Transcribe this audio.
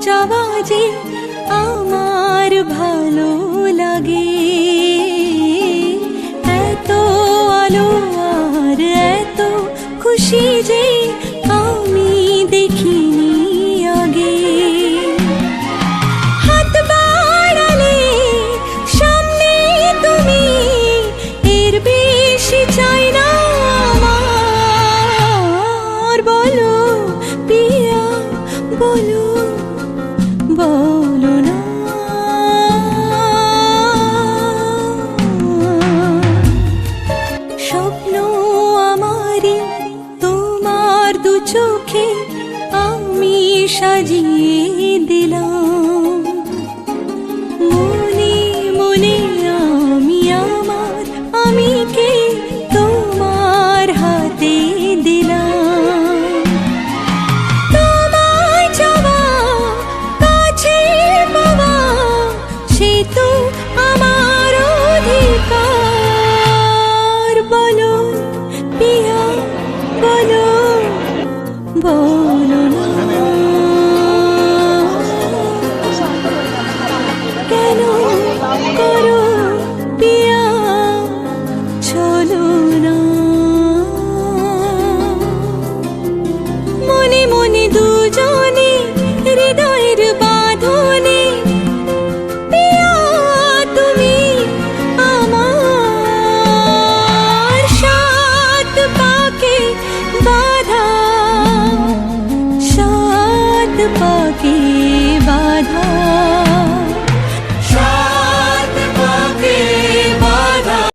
চাওয়া যে আমার ভালো লাগে, এত আলো আর এত খুশি যে আমি দেখিনি আগে। হাত বাড়ালে সামনে তুমি, এর বেশি চাই না আমার। বলো পিয়া বলো, বলো না। স্বপ্ন আমারই তোমার দু চোখে আমি সাজিয়ে দিলাম, মনে মনে আমি আমার আমিকে তোমার হাতে দিলাম। তোমায় চাওয়া কাছে পাওয়া সে তো আমার অধিকার। বলো পিয়া বলো, বলো না কেন করো পিয়া চলো না। মনে মনে দুজনে হৃদয়ের বাঁধনে, পিয়া তুমি আমার। সাত পাকে বাঁধা, সাত পাকে